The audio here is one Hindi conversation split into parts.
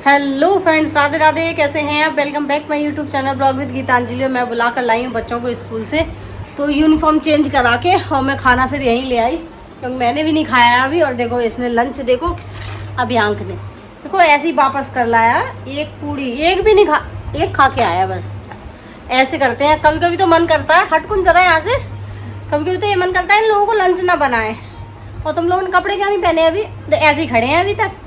Hello friends, Radhe Radhe. कैसे हैं आप? Welcome back my YouTube channel blog with Geetanjali. मैं बुला कर लाई हूँ बच्चों को स्कूल से, तो यूनिफॉर्म चेंज करा के और मैं खाना फिर यहीं ले आई, क्योंकि मैंने भी नहीं खाया अभी। और देखो इसने लंच, देखो अभियांक ने देखो ऐसे ही वापस कर लाया। एक पूड़ी एक भी नहीं खा, एक खा के आया बस। ऐसे करते हैं, कभी कभी तो मन करता है हटकुन जरा यहाँ से, कभी कभी तो ये मन करता है इन लोगों को लंच ना बनाए। और तुम लोगों ने कपड़े क्या नहीं पहने अभी, ऐसे ही खड़े हैं अभी तक।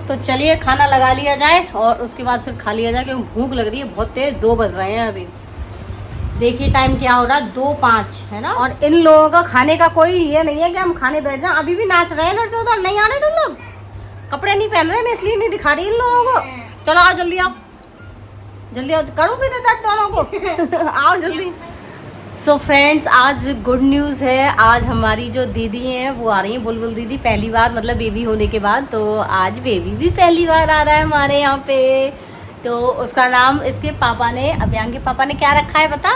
तो चलिए खाना लगा लिया जाए और उसके बाद फिर खा लिया जाए, क्योंकि भूख लग रही है बहुत तेज। 2 बज रहे हैं अभी, देखिए टाइम क्या हो रहा है, 2:05 है ना। और इन लोगों का खाने का कोई ये नहीं है कि हम खाने बैठ जाएं। अभी भी नाच रहे हैं इधर से उधर, नहीं आ रहे तुम लोग, कपड़े नहीं पहन रहे, मैं इसलिए नहीं दिखा रही इन लोगों को। चलो आओ जल्दी, आओ जल्दी, आओ करो फिर दर्द दोनों को आओ जल्दी। सो फ्रेंड्स, आज गुड न्यूज़ है। आज हमारी जो दीदी हैं वो आ रही हैं, बुलबुल दीदी, पहली बार, मतलब बेबी होने के बाद। तो आज बेबी भी पहली बार आ रहा है हमारे यहाँ पे। तो उसका नाम इसके पापा ने, अभियांक के पापा ने क्या रखा है बता?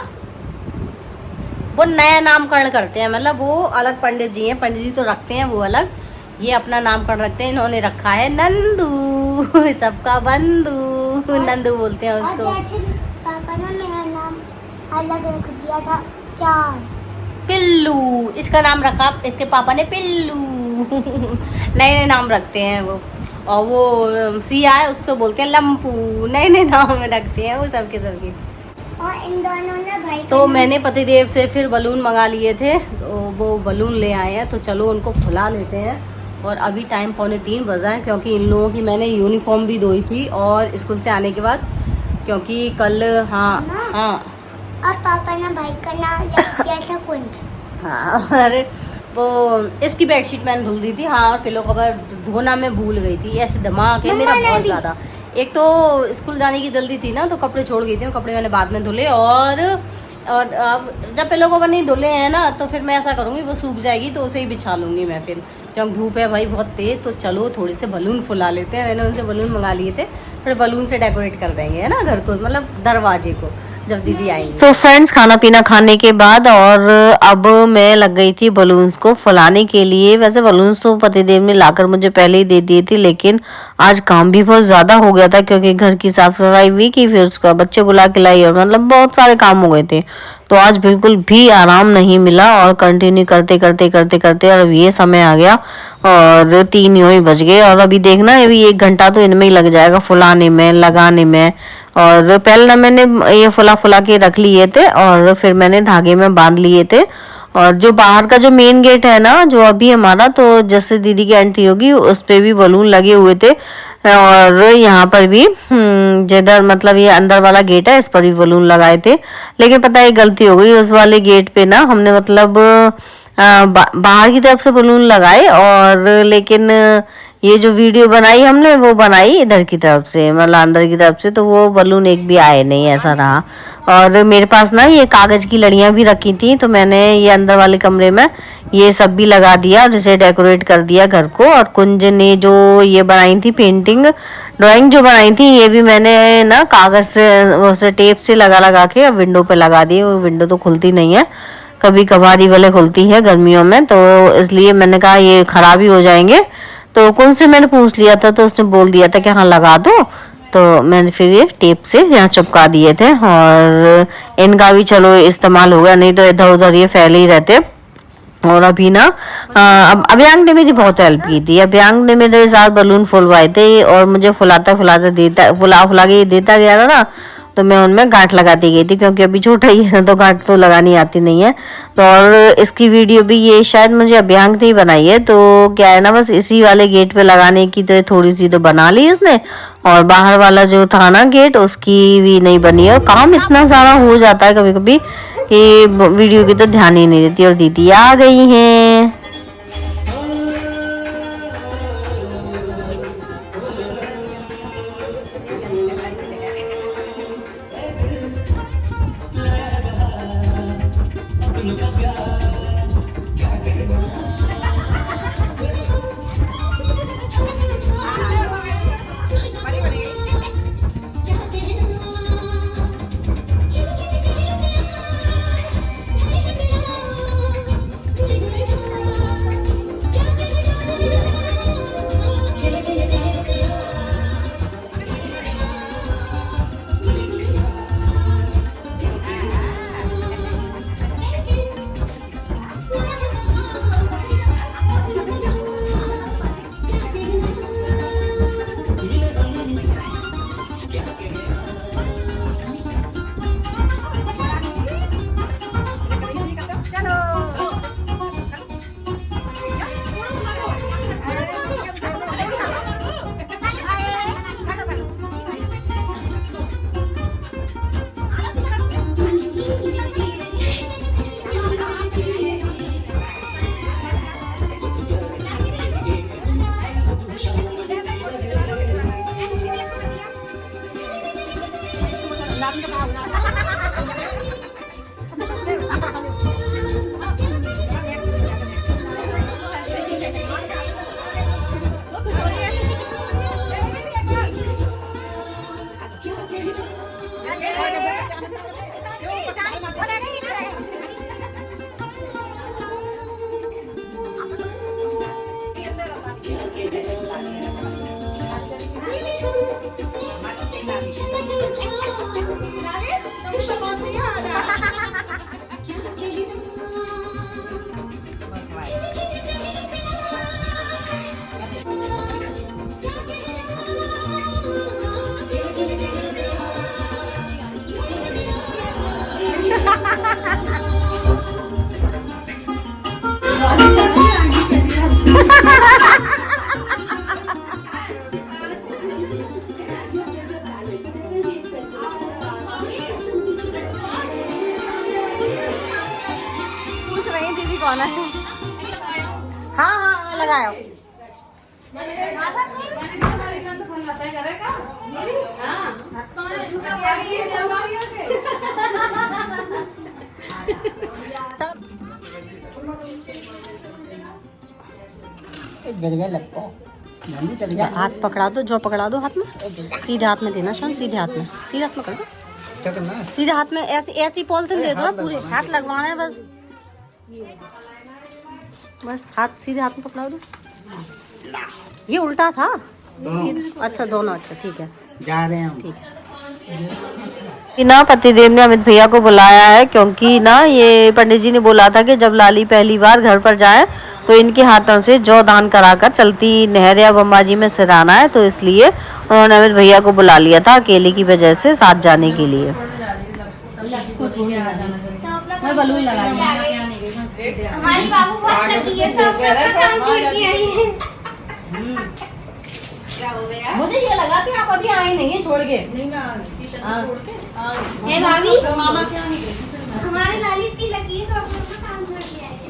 वो नया नामकरण करते हैं, मतलब वो अलग पंडित जी हैं, पंडित जी तो रखते हैं वो अलग, ये अपना नामकरण रखते हैं। इन्होंने रखा है नंदू, सबका बंधु, नंदू बोलते हैं उसको। पापा ने मेरा नाम अलग रख दिया था, चार पिल्लू इसका नाम रखा इसके पापा ने, पिल्लू नए नए नाम रखते हैं वो। और वो सिया है, उससे बोलते हैं लम्पू, नए नए नाम में रखते हैं वो सबके सबके। और इन दोनों ने भाई तो मैंने पतिदेव से फिर बलून मंगा लिए थे, तो वो बलून ले आए हैं। तो चलो उनको फुला लेते हैं। और अभी टाइम 2:45 बजा है, क्योंकि इन लोगों की मैंने यूनिफॉर्म भी धोई थी और स्कूल से आने के बाद, क्योंकि कल हाँ और पापा ने भाई का नाम रख दिया था कुंज। हाँ, अरे वो इसकी बेडशीट मैंने धुल दी थी, हाँ, और पिलो कवर धोना मैं भूल गई थी। ऐसे दिमाग है मेरा बहुत ज़्यादा। एक तो स्कूल जाने की जल्दी थी ना, तो कपड़े छोड़ गई थी, कपड़े मैंने बाद में धुले। और अब जब पिलो कवर नहीं धुले हैं ना, तो फिर मैं ऐसा करूँगी, वो सूख जाएगी तो उसे ही बिछा लूँगी मैं फिर, क्योंकि धूप है भाई बहुत तेज़। तो चलो थोड़े से बलून फुला लेते हैं। मैंने उनसे बलून मंगा लिए थे, थोड़े बलून से डेकोरेट कर देंगे, है ना, घर को, मतलब दरवाजे को, जब दीदी आएंगी। सो फ्रेंड्स, खाना पीना खाने के बाद और अब मैं लग गई थी बलून्स को फुलाने के लिए। वैसे बलून्स तो पतिदेव ने लाकर मुझे पहले ही दे दिए थे, लेकिन आज काम भी बहुत ज़्यादा हो गया था, क्योंकि घर की साफ सफाई भी की, फिर उसका बच्चे बुला के लाई, और मतलब बहुत सारे काम हो गए थे। तो आज बिल्कुल भी आराम नहीं मिला, और कंटिन्यू करते करते करते करते और अब ये समय आ गया और 3 यूं ही बज गए। और अभी देखना अभी 1 घंटा तो इनमें ही लग जाएगा, फुलाने में, लगाने में। और पहले ना मैंने ये फुला के रख लिए थे, और फिर मैंने धागे में बांध लिए थे। और जो बाहर का जो मेन गेट है ना, जो अभी हमारा, तो जैसे दीदी की एंट्री होगी उस पे भी बलून लगे हुए थे, और यहाँ पर भी जिधर मतलब ये अंदर वाला गेट है, इस पर भी बलून लगाए थे। लेकिन पता है गलती हो गई, उस वाले गेट पे ना हमने मतलब बाहर की तरफ से बलून लगाए, और लेकिन ये जो वीडियो बनाई हमने वो बनाई इधर की तरफ से, मतलब अंदर की तरफ से, तो वो बलून एक भी आए नहीं, ऐसा रहा। और मेरे पास ना ये कागज की लड़ियां भी रखी थी, तो मैंने ये अंदर वाले कमरे में ये सब भी लगा दिया और इसे डेकोरेट कर दिया घर को। और कुंज ने जो ये बनाई थी पेंटिंग, ड्राइंग जो बनाई थी, ये भी मैंने ना कागज से टेप से लगा के विंडो पे लगा दी। वो विंडो तो खुलती नहीं है, कभी कभारी वाले खुलती है गर्मियों में, तो इसलिए मैंने कहा ये खराब ही हो जाएंगे। तो कौन से मैंने पूछ लिया था, तो उसने बोल दिया था कि हाँ लगा दो। तो मैंने फिर ये टेप से यहाँ चिपका दिए थे, और इनका भी चलो इस्तेमाल हो गया, नहीं तो इधर उधर ये फैले ही रहते। और अभी ना अब अभियांक ने मेरी बहुत हेल्प की थी। अभियांक ने मेरे साथ बलून फुलवाए थे, और मुझे फुला के देता गया था ना, तो मैं उनमें गांठ लगाती गई थी, क्योंकि अभी छोटा ही है तो गांठ तो लगानी आती नहीं है। तो और इसकी वीडियो भी ये शायद मुझे अभियांक ने ही बनाई है। तो क्या है ना, बस इसी वाले गेट पे लगाने की तो थोड़ी सी तो बना ली इसने, और बाहर वाला जो था ना गेट, उसकी भी नहीं बनी है। और काम इतना सारा हो जाता है कभी कभी कि वीडियो की तो ध्यान ही नहीं देती। और दीदी आ गई हैं। पूछ रही दीदी कौन है। हाँ हाँ लगाओ। हाथ पकड़ा दो, जो पकड़ा दो हाथ में, सीधे हाथ में देना शाम, सीधे हाथ में, सीधे हाथ में कर दो, क्या करना है? सीधे हाथ में ऐसे ऐसी पॉलिथीन दे दो, पूरे हाथ लगवाना है बस, बस हाथ सीधे हाथ में पकड़ा दो। ये उल्टा था, अच्छा दोनों, अच्छा ठीक है, जा रहे हैं हम। ठीक है। कि ना पतिदेव ने अमित भैया को बुलाया है क्योंकि ना ये पंडित जी ने बोला था कि जब लाली पहली बार घर पर जाए तो इनके हाथों से जौ दान कराकर चलती नहर या गंगा जी में सिराना है, तो इसलिए उन्होंने अमित भैया को बुला लिया था अकेले की वजह से साथ जाने के लिए। मैं बलून लगा हमारी बाबू बहुत लकी है, सब अपना काम छोड़ के आई है। मुझे ये लगा कि आप अभी आए नहीं है छोड़ के। हे भाभी, हमारी लाली इतनी लकी है, सब अपना काम छोड़ के आई है।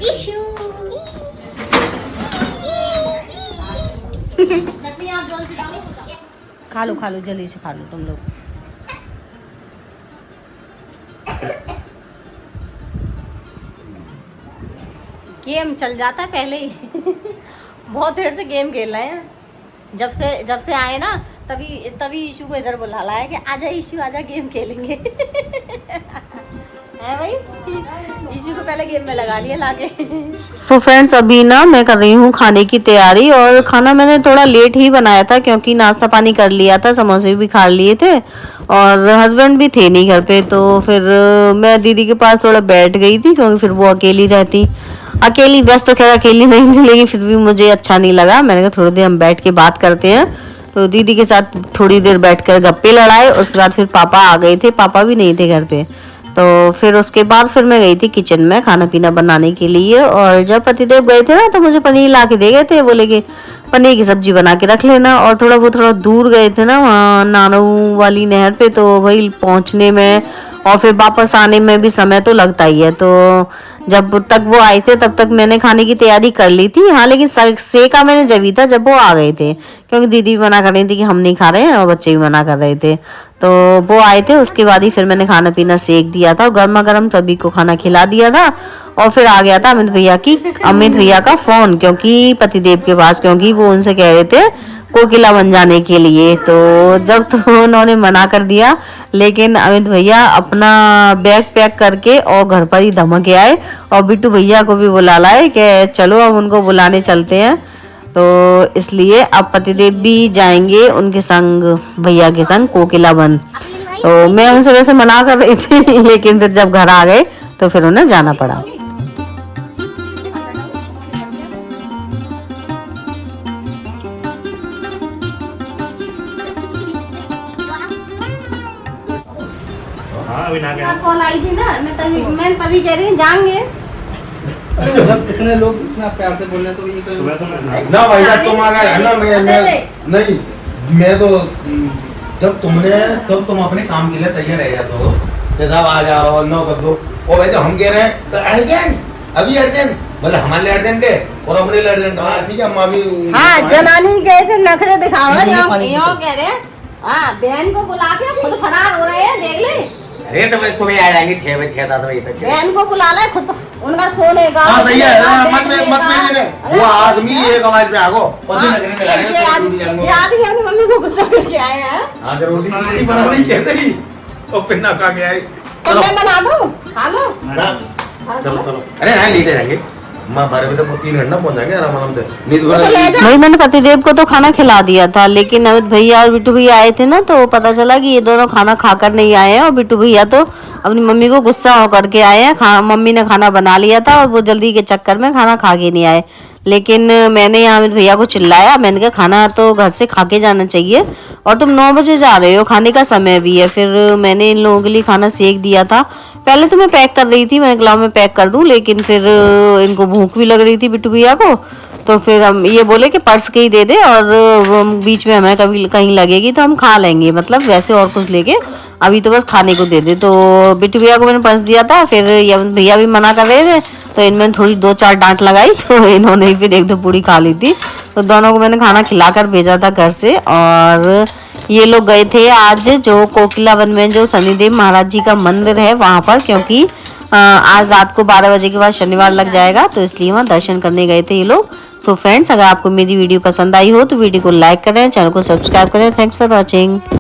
इशू चटनी आप जल्दी से डालो, खा लो जल्दी से खा लो तुम लोग। गेम चल जाता है पहले ही। बहुत देर से गेम खेल रहे हैं, जब से आए ना तभी ईशू को इधर बुला लाया कि आजा ईशू आजा गेम खेलेंगे। है भाई, ईशू को पहले गेम में लगा लिया लाके। सो फ्रेंड्स अभी ना मैं कर रही हूँ खाने की तैयारी, और खाना मैंने थोड़ा लेट ही बनाया था क्योंकि नाश्ता पानी कर लिया था, समोसे भी खा लिए थे और हस्बैंड भी थे नहीं घर पे, तो फिर मैं दीदी के पास थोड़ा बैठ गई थी क्योंकि फिर वो अकेली रहती, अकेली बस तो खैर अकेली नहीं थी लेकिन फिर भी मुझे अच्छा नहीं लगा। मैंने कहा थोड़ी देर हम बैठ के बात करते हैं, तो दीदी के साथ थोड़ी देर बैठकर गप्पे लड़ाए। उसके बाद फिर पापा आ गए थे, पापा भी नहीं थे घर पे, तो फिर उसके बाद फिर मैं गई थी किचन में खाना पीना बनाने के लिए। और जब पतिदेव गए थे ना तो मुझे पनीर ला के दे गए थे, बोले कि पनीर की सब्जी बना के रख लेना। और थोड़ा दूर गए थे ना वहाँ नानू वाली नहर पे, तो वही पहुँचने में और फिर वापस आने में भी समय तो लगता ही है। तो जब तक वो आए थे तब तक मैंने खाने की तैयारी कर ली थी। हाँ लेकिन सेका मैंने जब था जब वो आ गए थे, क्योंकि दीदी भी मना कर रही थी कि हम नहीं खा रहे हैं और बच्चे भी मना कर रहे थे। तो वो आए थे, उसके बाद ही फिर मैंने खाना पीना सेक दिया था, गर्मा गर्म सभी को खाना खिला दिया था। और फिर आ गया था अमित भैया का फोन, क्योंकि पतिदेव के पास, क्योंकि वो उनसे कह रहे थे कोकिला बन जाने के लिए। तो जब तो उन्होंने मना कर दिया, लेकिन अमित भैया अपना बैग पैक करके और घर पर ही धमक के आए और बिट्टू भैया को भी बुला लाए कि चलो अब उनको बुलाने चलते हैं। तो इसलिए अब पतिदेव भी जाएंगे उनके संग, भैया के संग कोकिला बन। तो मैं उनसे वैसे मना कर रही थी लेकिन फिर जब घर आ गए तो फिर उन्हें जाना पड़ा। हाँ अभी ना गया। कॉल आई थी ना, मैं तभी कह रही हूँ जाएंगे। जब इतने लोग इतना प्यार से बोल रहे तो ये सुबह तो मैं ना भाई साहब तुम आ गए ना, मैं नहीं, मैं तो जब तुमने तब तुम अपने काम के लिए तैयार रह जाते हो कि साहब आ जाओ नौ कर दो, और भाई तो हम कह रहे हैं तो अर्जेंट अभी अर्जेंट, मतलब हमारे लिए अर्जेंट है और अपने लिए अर्जेंट। ठीक है अम्मा भी हाँ जनानी कैसे नखरे दिखाओ, यहाँ कह रहे हैं हाँ बहन को बुला के खुद फरार हो रहे हैं, देख ले। अरे तो मैं सुबह आ जाएंगे 6 बजे 7 बजे तक। बहन को बुला ले, खुद उनका सोने का। हाँ सही है, मत में वो आदमी एक आवाज पे आगो आदमी अपनी मम्मी को गुस्सा करके आए हैं। अगर रोटी बनानी कहते ही और फिर ना खा के आए तो मैं बना दूं, खा लो। चलो चलो, अरे हाँ लेते जाएंगे माँ 12 बजे तक 3 घंटा पहुंच जाएंगे आराम से। नींद भाई मैंने पतिदेव को तो खाना खिला दिया था, लेकिन अमित भैया और बिट्टू भैया आए थे ना, तो पता चला कि ये दोनों खाना खाकर नहीं आए हैं, और बिट्टू भैया तो अपनी मम्मी को गुस्सा होकर के आए हैं। मम्मी ने खाना बना लिया था और वो जल्दी के चक्कर में खाना खा के नहीं आए। लेकिन मैंने यहाँ अमित भैया को चिल्लाया, मैंने कहा खाना तो घर से खा के जाना चाहिए, और तुम 9 बजे जा रहे हो, खाने का समय भी है। फिर मैंने इन लोगों के लिए खाना सेक दिया था। पहले तो मैं पैक कर रही थी, मैंने कहा मैं पैक कर दूं, लेकिन फिर इनको भूख भी लग रही थी बिट्टू भैया को, तो फिर हम ये बोले कि पर्स के ही दे दे, और बीच में हमें कभी कहीं लगेगी तो हम खा लेंगे, मतलब वैसे और कुछ लेके अभी तो बस खाने को दे दे। तो बिट्टू भैया को मैंने पर्स दिया था, फिर भैया भी मना कर रहे थे, तो इनमें थोड़ी 2-4 डांट लगाई, तो इन्होंने फिर 1-2 पूरी खा ली थी। तो दोनों को मैंने खाना खिलाकर भेजा था घर से। और ये लोग गए थे आज जो कोकिला वन में जो शनिदेव महाराज जी का मंदिर है वहां पर, क्योंकि आज रात को 12 बजे के बाद शनिवार लग जाएगा, तो इसलिए वहाँ दर्शन करने गए थे ये लोग। सो फ्रेंड्स, अगर आपको मेरी वीडियो पसंद आई हो तो वीडियो को लाइक करें, चैनल को सब्सक्राइब करें। Thanks for watching.